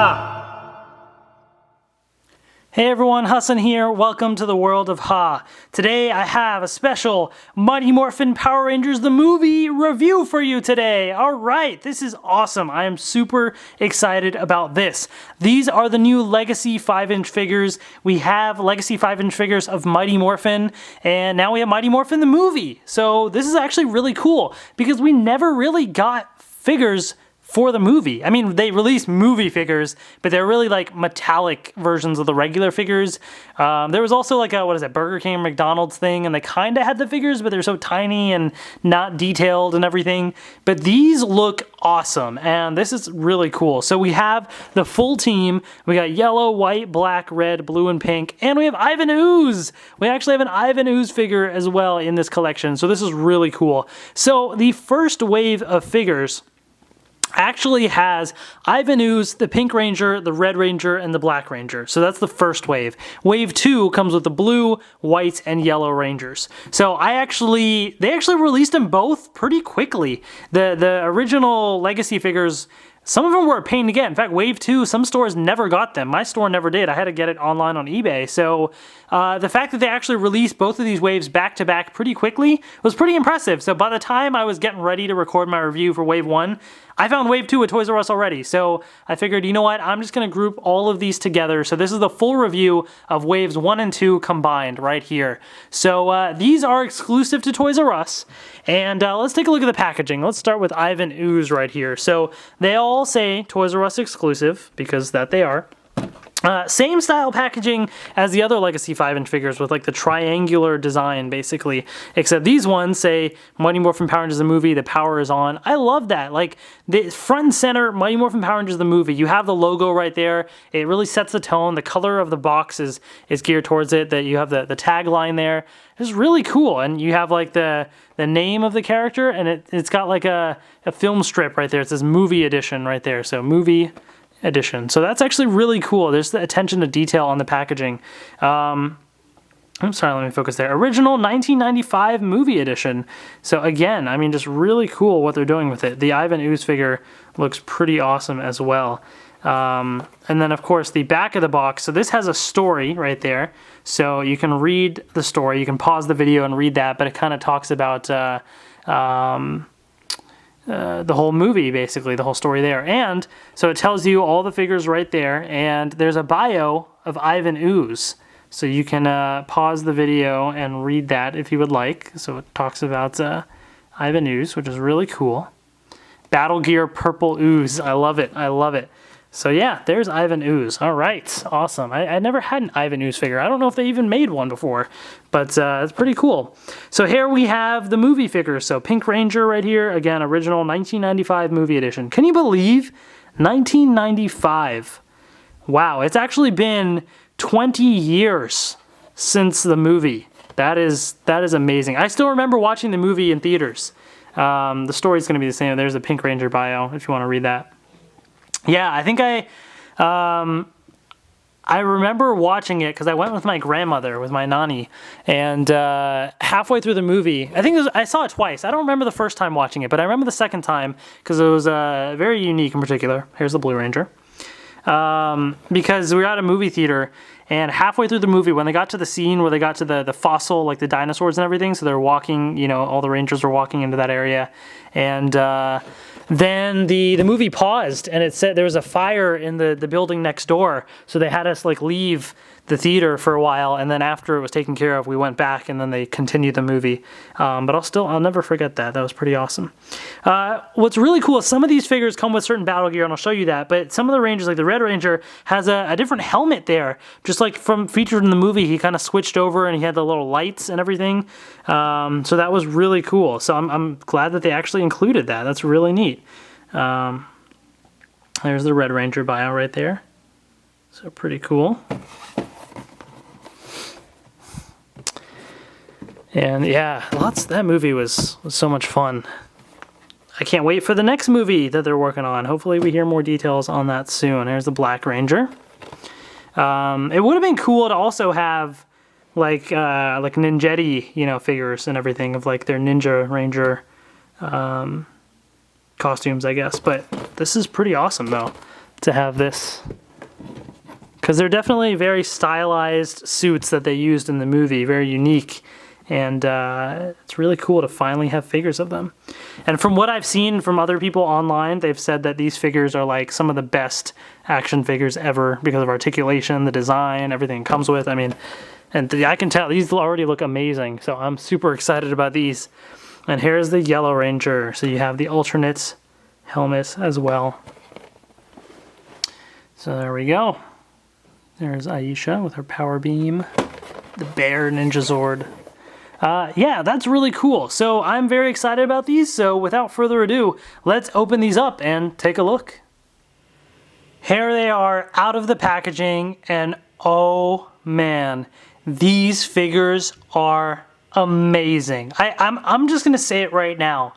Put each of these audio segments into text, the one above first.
Ha! Hey everyone, Hassan here. Welcome to the world of Ha. Today I have a special Mighty Morphin Power Rangers the movie review for you today. Alright, this is awesome. I am super excited about this. These are the new Legacy 5-inch figures. We have Legacy 5-inch figures of Mighty Morphin, and now we have Mighty Morphin the movie. So this is actually really cool because we never really got figures for the movie. I mean, they released movie figures, but they're really like metallic versions of the regular figures. There was also like a, Burger King or McDonald's thing, and they kind of had the figures, but they're so tiny and not detailed and everything. But these look awesome, and this is really cool. So we have the full team. We got yellow, white, black, red, blue, and pink, and we have Ivan Ooze. We actually have an Ivan Ooze figure as well in this collection, so this is really cool. So the first wave of figures actually has Ivan Ooze, the Pink Ranger, the Red Ranger, and the Black Ranger. So that's the first wave. Wave 2 comes with the blue, white, and yellow Rangers. So they actually released them both pretty quickly. The original Legacy figures, some of them were a pain to get. In fact, Wave 2, some stores never got them. My store never did. I had to get it online on eBay. So the fact that they actually released both of these waves back to back pretty quickly was pretty impressive. So by the time I was getting ready to record my review for Wave 1, I found Wave 2 at Toys R Us already. So I figured, you know what, I'm just going to group all of these together. So this is the full review of Waves 1 and 2 combined right here. So these are exclusive to Toys R Us. And let's take a look at the packaging. Let's start with Ivan Ooze right here. So they all say Toys R Us exclusive, because that they are. Same style packaging as the other Legacy 5-inch figures with like the triangular design basically, except these ones say Mighty Morphin Power Rangers the movie, the power is on. I love that. Like the front and center, Mighty Morphin Power Rangers the movie, you have the logo right there. It really sets the tone. The color of the box is geared towards it. That you have the tagline there. It's really cool. And you have like the name of the character, and it's got like a film strip right there. It says movie edition right there. So movie edition. So that's actually really cool. There's the attention to detail on the packaging. I'm sorry, let me focus there. Original 1995 movie edition. So again, I mean, just really cool what they're doing with it. The Ivan Ooze figure looks pretty awesome as well. And then of course the back of the box. So this has a story right there. So you can read the story. You can pause the video and read that, but it kind of talks about the whole movie, basically, the whole story there. And so it tells you all the figures right there, and there's a bio of Ivan Ooze. So you can pause the video and read that if you would like. So it talks about Ivan Ooze, which is really cool. Battle Gear Purple Ooze. I love it. I love it. So yeah, there's Ivan Ooze. All right, awesome. I never had an Ivan Ooze figure. I don't know if they even made one before, but it's pretty cool. So here we have the movie figures. So Pink Ranger right here, again, original 1995 movie edition. Can you believe 1995? Wow, it's actually been 20 years since the movie. That is amazing. I still remember watching the movie in theaters. The story's going to be the same. There's the Pink Ranger bio if you want to read that. Yeah, I think I remember watching it because I went with my grandmother, with my nanny, and halfway through the movie, I saw it twice. I don't remember the first time watching it, but I remember the second time because it was very unique in particular. Here's the Blue Ranger. Because we were at a movie theater, and halfway through the movie, when they got to the scene where they got to the fossil, like the dinosaurs and everything, so they're walking, you know, all the Rangers were walking into that area, and then the movie paused, and it said there was a fire in the building next door, so they had us like leave the theater for a while, and then after it was taken care of, we went back, and then they continued the movie. But I'll never forget that. That was pretty awesome. What's really cool is some of these figures come with certain battle gear, and I'll show you that, but some of the Rangers, like the Red Ranger, has a different helmet there, just like from featured in the movie. He kind of switched over, and he had the little lights and everything. So that was really cool. So I'm glad that they actually included that. That's really neat. There's the Red Ranger bio right there. So pretty cool. And yeah, that movie was so much fun. I can't wait for the next movie that they're working on. Hopefully we hear more details on that soon. Here's the Black Ranger. It would have been cool to also have like Ninjetti, you know, figures and everything of like their Ninja Ranger costumes, I guess. But this is pretty awesome though. to have this. Because they're definitely very stylized suits that they used in the movie, very unique. And it's really cool to finally have figures of them. And from what I've seen from other people online, they've said that these figures are like some of the best action figures ever because of articulation, the design, everything it comes with. I mean, and I can tell these already look amazing. So I'm super excited about these. And here's the Yellow Ranger. So you have the alternate helmet as well. So there we go. There's Aisha with her power beam. The Bear Ninja Zord. Yeah, that's really cool. So I'm very excited about these. So without further ado, let's open these up and take a look. Here they are out of the packaging, and oh man, these figures are amazing. I'm just gonna say it right now.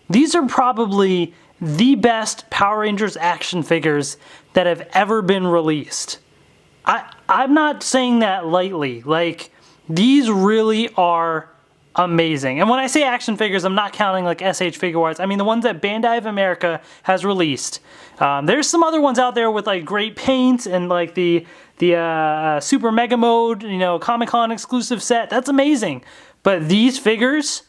These are probably the best Power Rangers action figures that have ever been released. I'm not saying that lightly. Like, these really are amazing. And when I say action figures, I'm not counting like SH Figure Arts. I mean the ones that Bandai of America has released. There's some other ones out there with like great paint and like the Super Mega Mode, you know, Comic-Con exclusive set. That's amazing. But these figures,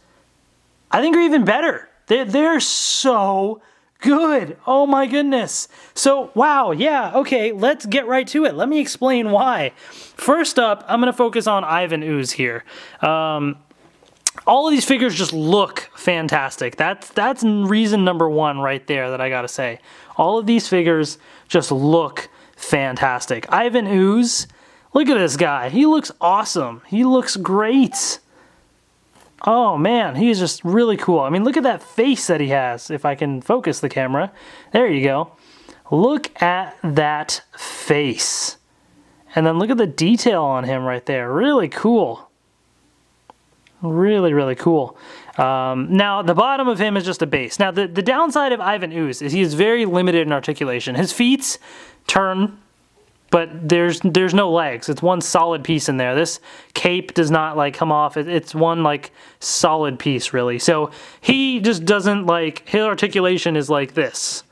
I think, are even better. They're so good. Oh my goodness. So, wow, yeah, okay, let's get right to it. Let me explain why. First up, I'm going to focus on Ivan Ooze here. All of these figures just look fantastic. That's reason number one right there that I gotta say. All of these figures just look fantastic. Ivan Ooze, look at this guy. He looks awesome. He looks great. Oh man, he is just really cool. I mean, look at that face that he has. If I can focus the camera. There you go. Look at that face. And then look at the detail on him right there. Really cool. Really, really cool. Now, the bottom of him is just a base. Now, the downside of Ivan Ooze is he is very limited in articulation. His feet turn, but there's no legs. It's one solid piece in there. This cape does not like come off. It's one like solid piece, really. So he just doesn't like, his articulation is like this.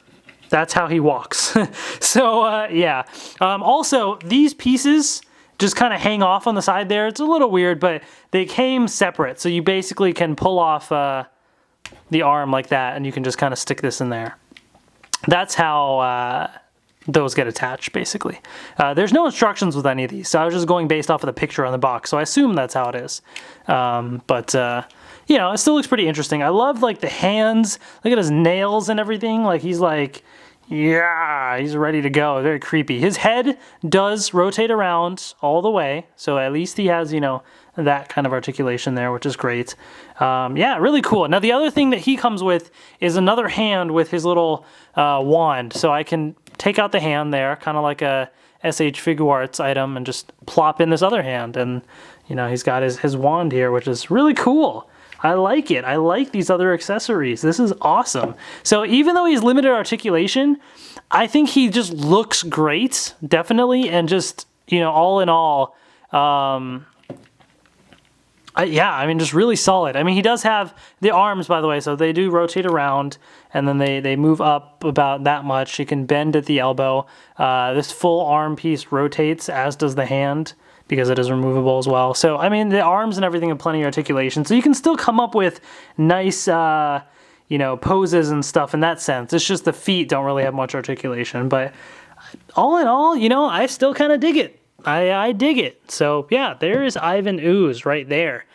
That's how he walks. So, yeah. Also, these pieces just kind of hang off on the side there. It's a little weird, but they came separate. So you basically can pull off the arm like that, and you can just kind of stick this in there. That's how those get attached, basically. There's no instructions with any of these, so I was just going based off of the picture on the box, so I assume that's how it is. But you know, it still looks pretty interesting. I love, like, the hands. Look at his nails and everything. Like, he's like, yeah, he's ready to go. Very creepy. His head does rotate around all the way, so at least he has, you know, that kind of articulation there, which is great. Yeah, really cool. Now, the other thing that he comes with is another hand with his little wand, so I can take out the hand there, kind of like a SH Figure Arts item, and just plop in this other hand, and, you know, he's got his wand here, which is really cool. I like it. I like these other accessories. This is awesome. So even though he's limited articulation, I think he just looks great, definitely, and just, you know, all in all, yeah, I mean, just really solid. I mean, he does have the arms, by the way, so they do rotate around, and then they move up about that much. You can bend at the elbow. This full arm piece rotates, as does the hand, because it is removable as well. So, I mean, the arms and everything have plenty of articulation, so you can still come up with nice, you know, poses and stuff in that sense. It's just the feet don't really have much articulation, but all in all, you know, I still kind of dig it. I dig it. So, yeah, there's Ivan Ooze right there.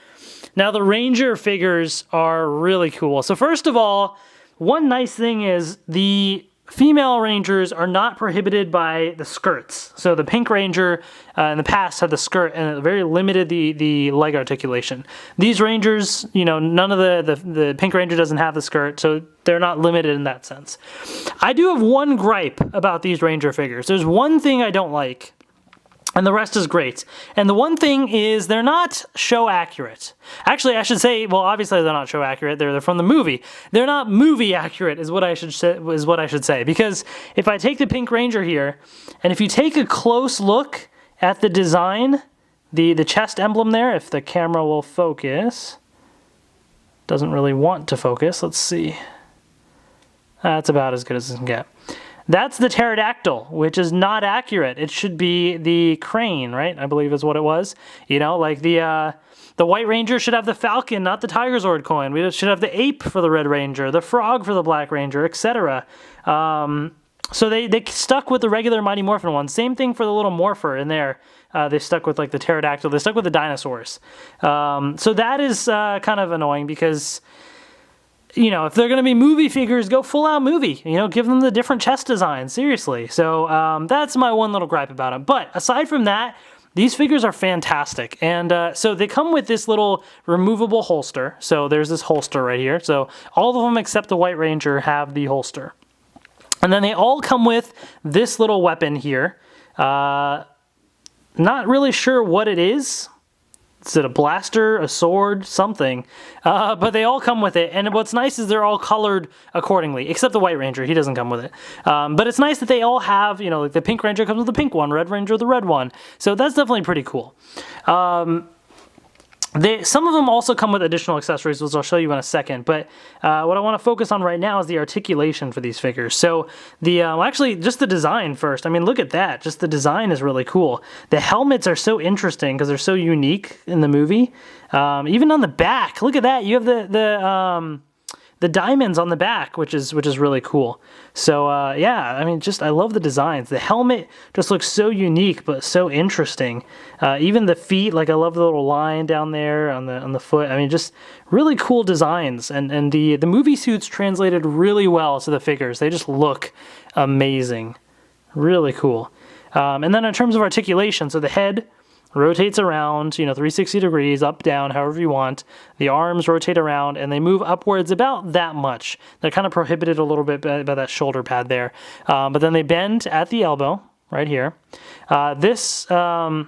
Now, the Ranger figures are really cool. So, first of all, one nice thing is the female Rangers are not prohibited by the skirts. So the Pink Ranger in the past had the skirt, and it very limited the leg articulation. These Rangers, you know, none of the Pink Ranger doesn't have the skirt, so they're not limited in that sense. I do have one gripe about these Ranger figures. There's one thing I don't like, and the rest is great. And the one thing is they're not show accurate. Actually, I should say, well, obviously they're not show accurate. They're from the movie. They're not movie accurate is what I should say. Because if I take the Pink Ranger here, and if you take a close look at the design, the chest emblem there, if the camera will focus, doesn't really want to focus. Let's see. That's about as good as it can get. That's the pterodactyl, which is not accurate. It should be the crane, right? I believe is what it was. You know, like the White Ranger should have the falcon, not the Tigerzord coin. We should have the ape for the Red Ranger, the frog for the Black Ranger, etc. So they stuck with the regular Mighty Morphin one. Same thing for the little morpher in there. They stuck with like the pterodactyl. They stuck with the dinosaurs. So that is kind of annoying because, you know, if they're going to be movie figures, go full out movie. You know, give them the different chest design. Seriously. So that's my one little gripe about it. But aside from that, these figures are fantastic. And so they come with this little removable holster. So there's this holster right here. So all of them except the White Ranger have the holster. And then they all come with this little weapon here. Not really sure what it is. Is it a blaster, a sword, something? But they all come with it. And what's nice is they're all colored accordingly, except the White Ranger. He doesn't come with it. But it's nice that they all have, you know, like the Pink Ranger comes with the pink one, Red Ranger the red one. So that's definitely pretty cool. Some of them also come with additional accessories, which I'll show you in a second, but what I want to focus on right now is the articulation for these figures. So actually, just the design first. I mean, look at that. Just the design is really cool. The helmets are so interesting because they're so unique in the movie. Even on the back, look at that. You have the diamonds on the back, which is really cool. So yeah, I mean, I love the designs. The helmet just looks so unique, but so interesting. Even the feet, like I love the little line down there on the foot. I mean, just really cool designs. And the movie suits translated really well to the figures. They just look amazing. Really cool. And then in terms of articulation, so the head rotates around, you know, 360 degrees, up, down, however you want. The arms rotate around, and they move upwards about that much. They're kind of prohibited a little bit by that shoulder pad there. But then they bend at the elbow, right here. The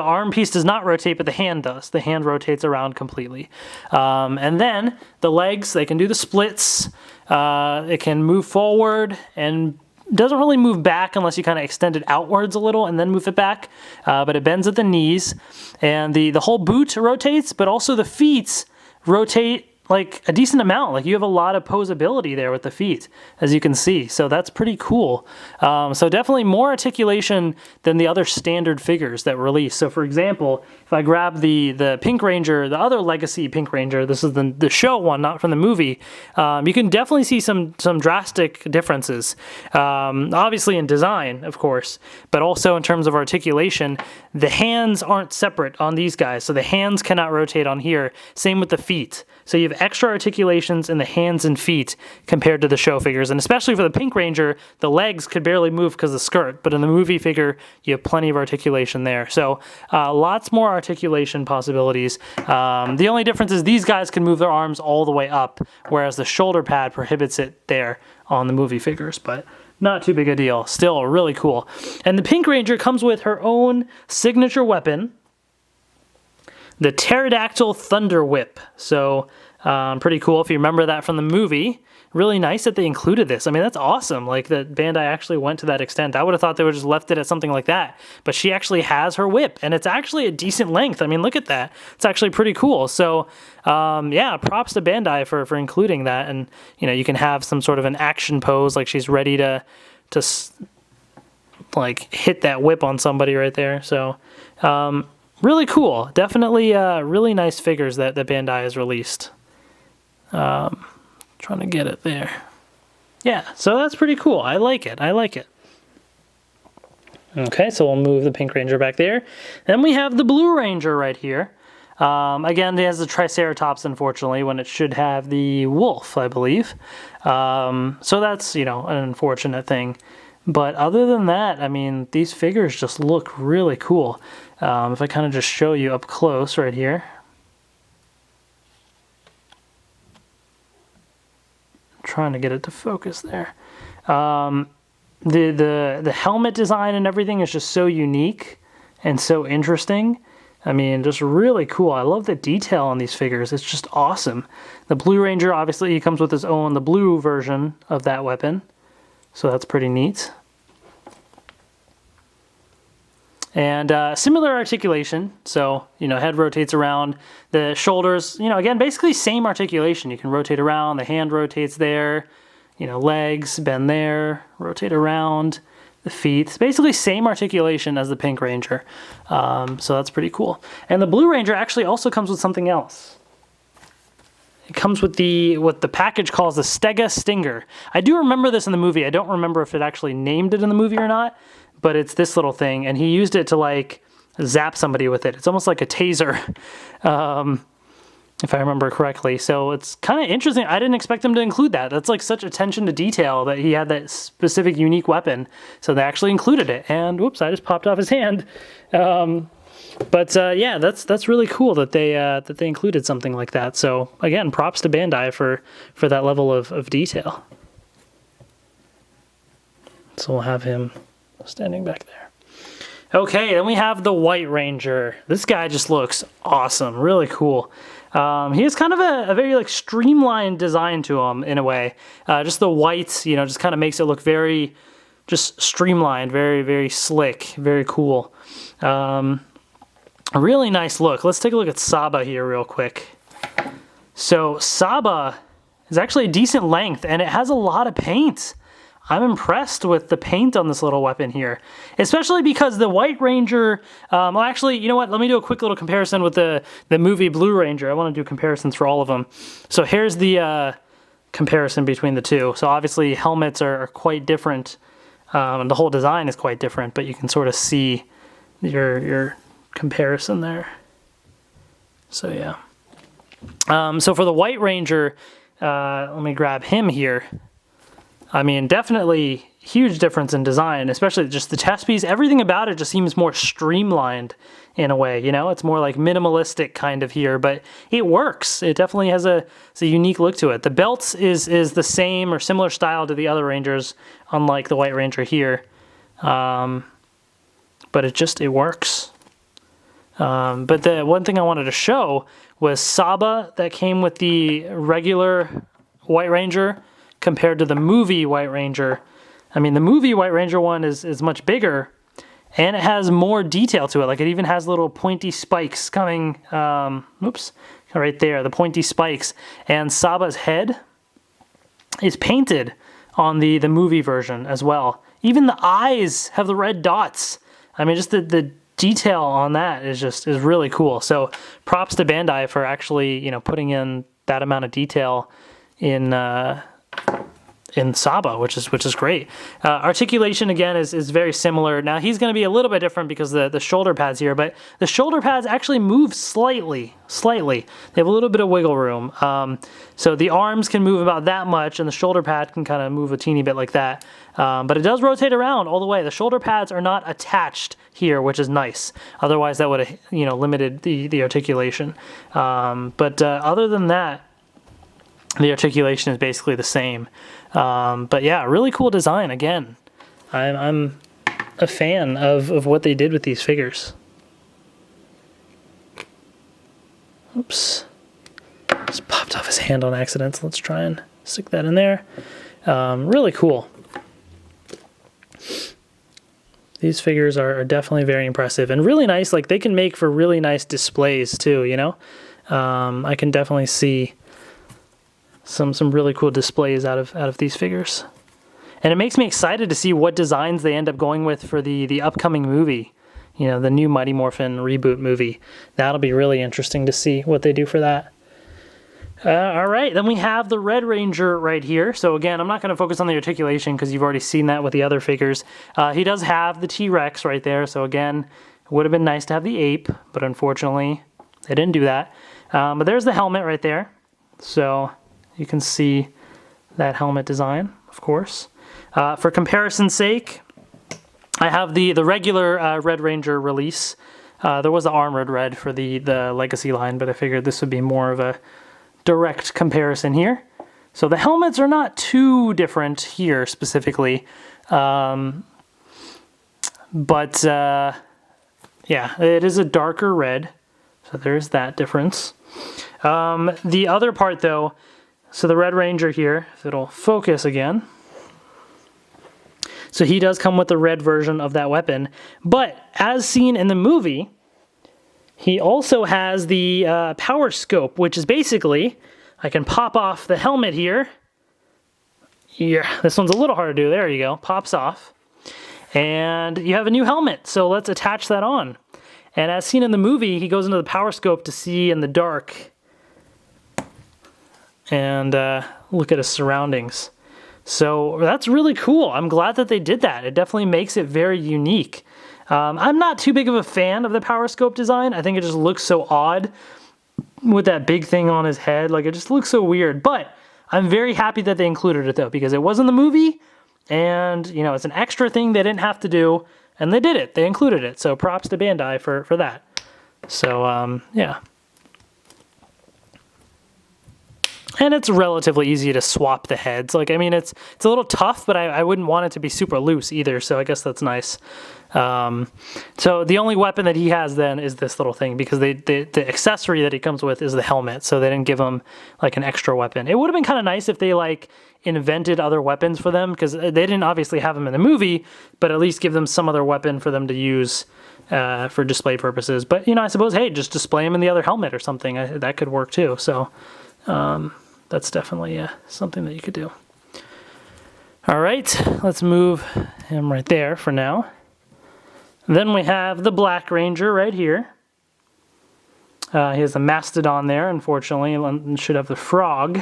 arm piece does not rotate, but the hand does. The hand rotates around completely. And then the legs, they can do the splits. It can move forward and doesn't really move back unless you kind of extend it outwards a little and then move it back, but it bends at the knees, and the whole boot rotates, but also the feet rotate like a decent amount. Like you have a lot of posability there with the feet, as you can see. So that's pretty cool. So definitely more articulation than the other standard figures that release. So for example, if I grab the Pink Ranger, the other Legacy Pink Ranger, this is the show one, not from the movie, you can definitely see some drastic differences. Obviously in design, of course, but also in terms of articulation. The hands aren't separate on these guys, so the hands cannot rotate on here. Same with the feet. So you have extra articulations in the hands and feet compared to the show figures. And especially for the Pink Ranger, the legs could barely move because of the skirt. But in the movie figure, you have plenty of articulation there. So lots more articulation possibilities. The only difference is these guys can move their arms all the way up, whereas the shoulder pad prohibits it there on the movie figures. But not too big a deal. Still really cool. And the Pink Ranger comes with her own signature weapon, the Pterodactyl Thunder Whip. So pretty cool if you remember that from the movie. Really nice that they included this. I mean, that's awesome. Like that Bandai actually went to that extent. I would have thought they would have just left it at something like that. But she actually has her whip, and it's actually a decent length. I mean, look at that. It's actually pretty cool. So yeah, props to Bandai for including that. And you know, you can have some sort of an action pose, like she's ready to like hit that whip on somebody right there. So really cool. Definitely really nice figures that Bandai has released. Trying to get it there. Yeah, so that's pretty cool. I like it. I like it. Okay, so we'll move the Pink Ranger back there. Then we have the Blue Ranger right here. Again, it has the Triceratops, unfortunately, when it should have the wolf, I believe. So that's, you know, an unfortunate thing. But other than that, I mean, these figures just look really cool. If I kind of just show you up close right here. Trying to get it to focus there. The helmet design and everything is just so unique and so interesting. I mean, just really cool. I love the detail on these figures. It's just awesome. The Blue Ranger, obviously, he comes with his own, the blue version of that weapon. So that's pretty neat. And similar articulation, so, you know, head rotates around, the shoulders, you know, again, basically same articulation. You can rotate around, the hand rotates there, you know, legs, bend there, rotate around, the feet. It's basically same articulation as the Pink Ranger. So that's pretty cool. And the Blue Ranger actually also comes with something else. It comes with what the package calls the Stega Stinger. I do remember this in the movie. I don't remember if it actually named it in the movie or not, but it's this little thing, and he used it to like zap somebody with it. It's almost like a taser, if I remember correctly. So it's kind of interesting. I didn't expect him to include that. That's like such attention to detail that he had that specific unique weapon. So they actually included it. And whoops, I just popped off his hand. But yeah, that's really cool that they included something like that. So again, props to Bandai for that level of detail. So we'll have him standing back there. Okay, then we have the White Ranger. This guy just looks awesome, really cool. He has kind of a very like streamlined design to him in a way. Just the whites, you know, just kind of makes it look very just streamlined, very, very slick, very cool. A really nice look. Let's take a look at Saba here real quick. So Saba is actually a decent length, and it has a lot of paint. I'm impressed with the paint on this little weapon here, especially because the White Ranger, well actually, you know what, let me do a quick little comparison with the movie Blue Ranger. I want to do comparisons for all of them. So here's the comparison between the two. So obviously helmets are quite different, and the whole design is quite different, but you can sort of see your comparison there. So yeah. So for the White Ranger, let me grab him here. I mean, definitely huge difference in design, especially just the chest piece. Everything about it just seems more streamlined in a way, you know? It's more like minimalistic kind of here, but it works. It definitely has a unique look to it. The belt is the same or similar style to the other Rangers, unlike the White Ranger here. But it works. But the one thing I wanted to show was Saba that came with the regular White Ranger compared to the movie White Ranger. I mean, the movie White Ranger one is much bigger, and it has more detail to it. Like, it even has little pointy spikes coming, oops, right there, the pointy spikes. And Saba's head is painted on the movie version as well. Even the eyes have the red dots. I mean, just the detail on that is really cool. So props to Bandai for actually, you know, putting in that amount of detail in Saba, which is great. Articulation again is very similar. Now he's going to be a little bit different because the shoulder pads here, but the shoulder pads actually move slightly. They have a little bit of wiggle room. So the arms can move about that much, and the shoulder pad can kind of move a teeny bit like that. But it does rotate around all the way. The shoulder pads are not attached here, which is nice. Otherwise, that would have, you know, limited the articulation. But other than that, the articulation is basically the same. But yeah, really cool design. Again, I'm a fan of what they did with these figures. Oops. Just popped off his hand on accident, so let's try and stick that in there. Really cool. These figures are definitely very impressive and really nice. Like, they can make for really nice displays too, you know? I can definitely see some really cool displays out of these figures. And it makes me excited to see what designs they end up going with for the upcoming movie. You know, the new Mighty Morphin reboot movie. That'll be really interesting to see what they do for that. All right, then we have the Red Ranger right here. So again, I'm not going to focus on the articulation because you've already seen that with the other figures. He does have the T-Rex right there. So again, it would have been nice to have the ape, but unfortunately, they didn't do that. But there's the helmet right there. So you can see that helmet design, of course. For comparison's sake, I have the regular Red Ranger release. There was the Armored Red for the Legacy line, but I figured this would be more of a direct comparison here. So the helmets are not too different here specifically. But yeah, it is a darker red. So there's that difference. The other part though, so the Red Ranger here, if it'll focus again. So he does come with the red version of that weapon. But as seen in the movie, he also has the power scope, which is basically, I can pop off the helmet here, Yeah, this one's a little hard to do. There you go. Pops off. And you have a new helmet, so let's attach that on. And as seen in the movie, he goes into the power scope to see in the dark and look at his surroundings. So that's really cool. I'm glad that they did that. It definitely makes it very unique. I'm not too big of a fan of the power scope design. I think it just looks so odd with that big thing on his head. Like, it just looks so weird. But I'm very happy that they included it, though, because it was in the movie. And, you know, it's an extra thing they didn't have to do. And they did it. They included it. So props to Bandai for that. So, yeah. And it's relatively easy to swap the heads. Like, I mean, it's a little tough, but I wouldn't want it to be super loose either, so I guess that's nice. So the only weapon that he has then is this little thing, because the accessory that he comes with is the helmet, so they didn't give him, like, an extra weapon. It would have been kind of nice if they, like, invented other weapons for them, because they didn't obviously have them in the movie, but at least give them some other weapon for them to use for display purposes. But, you know, I suppose, hey, just display them in the other helmet or something. That could work too, so... that's definitely something that you could do. All right, let's move him right there for now. Then we have the Black Ranger right here. He has the mastodon there, unfortunately, and should have the frog.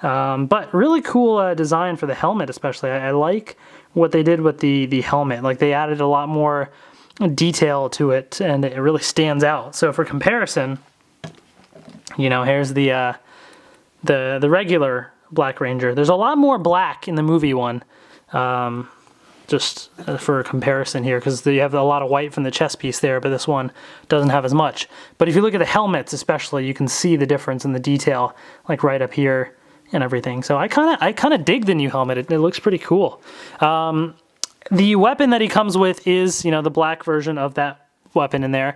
But really cool design for the helmet, especially. I like what they did with the helmet. Like, they added a lot more detail to it, and it really stands out. So for comparison, you know, here's the regular Black Ranger. There's a lot more black in the movie one, just for comparison here, because you have a lot of white from the chest piece there, but this one doesn't have as much. But if you look at the helmets especially, you can see the difference in the detail, like right up here and everything. So I kind of dig the new helmet. It looks pretty cool. The weapon that he comes with is, you know, the black version of that weapon in there.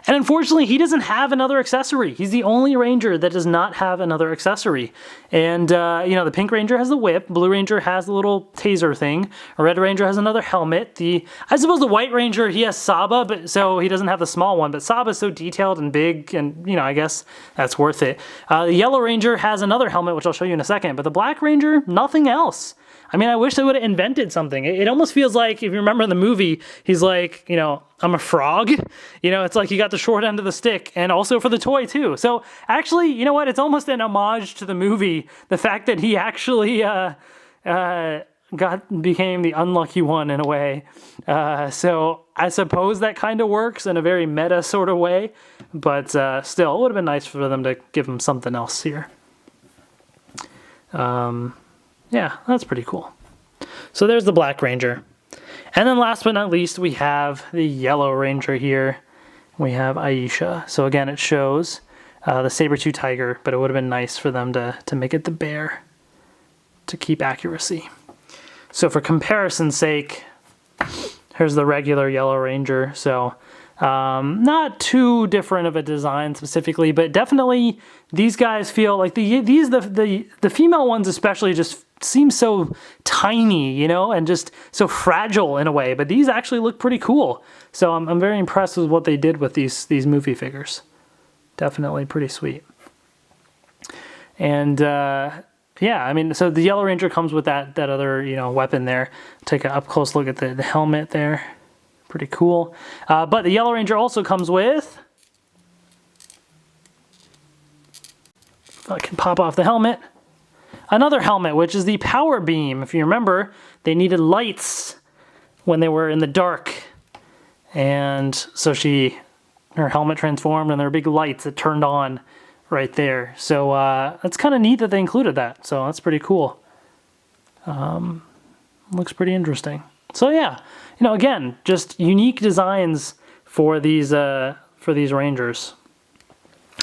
And unfortunately, he doesn't have another accessory. He's the only Ranger that does not have another accessory. And, you know, the Pink Ranger has the whip. Blue Ranger has the little taser thing. A Red Ranger has another helmet. I suppose the White Ranger, he has Saba, but so he doesn't have the small one. But Saba's so detailed and big, and, you know, I guess that's worth it. The Yellow Ranger has another helmet, which I'll show you in a second. But the Black Ranger, nothing else. I mean, I wish they would have invented something. It almost feels like, if you remember in the movie, he's like, you know, I'm a frog. You know, it's like he got the short end of the stick, and also for the toy too. So actually, you know what? It's almost an homage to the movie. The fact that he actually became the unlucky one in a way. So I suppose that kind of works in a very meta sort of way. But still, it would have been nice for them to give him something else here. Yeah, that's pretty cool. So there's the Black Ranger. And then last but not least, we have the Yellow Ranger here. We have Aisha. So again, it shows the saber-tooth tiger, but it would have been nice for them to make it the bear to keep accuracy. So for comparison's sake, here's the regular Yellow Ranger. So not too different of a design specifically, but definitely these guys feel like the female ones especially just seem so tiny, you know, and just so fragile in a way. But these actually look pretty cool. So I'm very impressed with what they did with these movie figures. Definitely pretty sweet. And yeah, I mean, so the Yellow Ranger comes with that other, you know, weapon there. Take an up close look at the helmet there. Pretty cool. But the Yellow Ranger also comes with, if I can pop off the helmet, another helmet, which is the Power Beam. If you remember, they needed lights when they were in the dark. And so her helmet transformed, and there were big lights that turned on right there. So it's kind of neat that they included that. So that's pretty cool. Looks pretty interesting. So yeah, you know, again, just unique designs for these Rangers.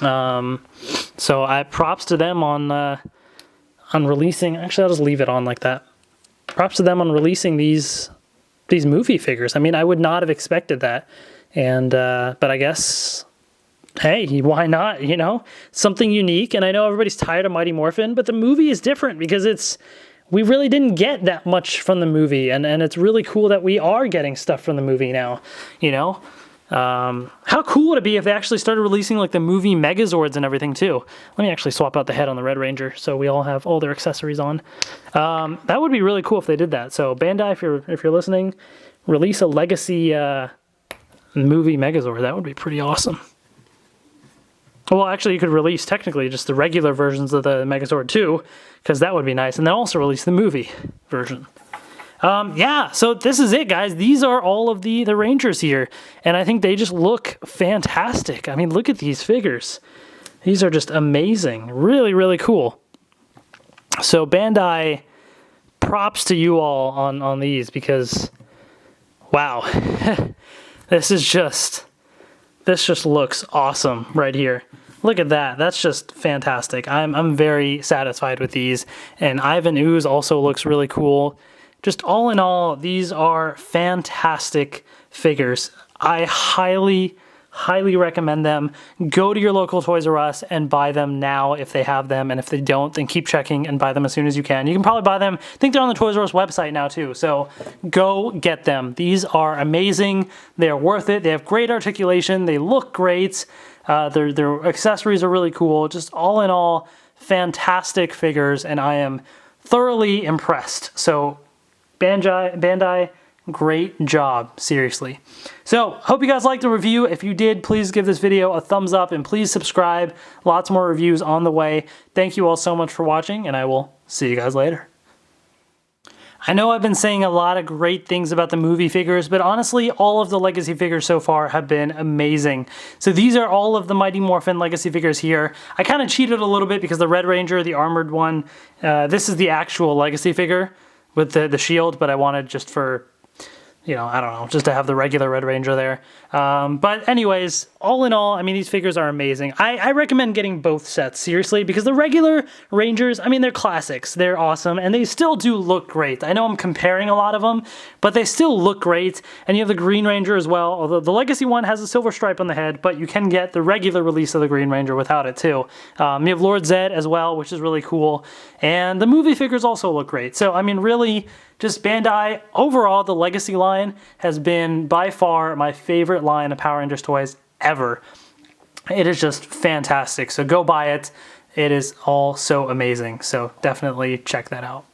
So I props to them on releasing. Actually, I'll just leave it on like that. Props to them on releasing these movie figures. I mean, I would not have expected that, and but I guess, hey, why not? You know, something unique. And I know everybody's tired of Mighty Morphin, but the movie is different because we really didn't get that much from the movie, and it's really cool that we are getting stuff from the movie now, you know? How cool would it be if they actually started releasing like the movie Megazords and everything too? Let me actually swap out the head on the Red Ranger so we all have all their accessories on. That would be really cool if they did that. So Bandai, if you're listening, release a legacy movie Megazord. That would be pretty awesome. Well, actually, you could release technically just the regular versions of the Megazord too, because that would be nice, and then also release the movie version. Yeah, so this is it, guys. These are all of the Rangers here, and I think they just look fantastic. I mean, look at these figures. These are just amazing. Really, really cool. So Bandai, props to you all on these, because, wow. This just looks awesome right here. Look at that. That's just fantastic. I'm very satisfied with these. And Ivan Ooze also looks really cool. Just all in all, these are fantastic figures. I highly recommend them. Go to your local Toys R Us and buy them now if they have them, and if they don't, then keep checking and buy them as soon as you can. You can probably buy them, I think they're on the Toys R Us website now too, so go get them. These are amazing. They're worth it. They have great articulation. They look great. Their accessories are really cool. Just all in all, fantastic figures, and I am thoroughly impressed. So Bandai, great job, seriously. So, hope you guys liked the review. If you did, please give this video a thumbs up and please subscribe. Lots more reviews on the way. Thank you all so much for watching, and I will see you guys later. I know I've been saying a lot of great things about the movie figures, but honestly, all of the Legacy figures so far have been amazing. So these are all of the Mighty Morphin Legacy figures here. I kind of cheated a little bit because the Red Ranger, the armored one, this is the actual Legacy figure with the shield, but I wanted just for, you know, I don't know, just to have the regular Red Ranger there. But anyways, all in all, I mean, these figures are amazing. I recommend getting both sets, seriously, because the regular Rangers, I mean, they're classics. They're awesome, and they still do look great. I know I'm comparing a lot of them, but they still look great. And you have the Green Ranger as well, although the Legacy one has a silver stripe on the head, but you can get the regular release of the Green Ranger without it, too. You have Lord Zed as well, which is really cool. And the movie figures also look great. So, I mean, really, just Bandai, overall, the Legacy line has been by far my favorite line of Power Rangers toys ever. It is just fantastic. So go buy it. It is all so amazing. So definitely check that out.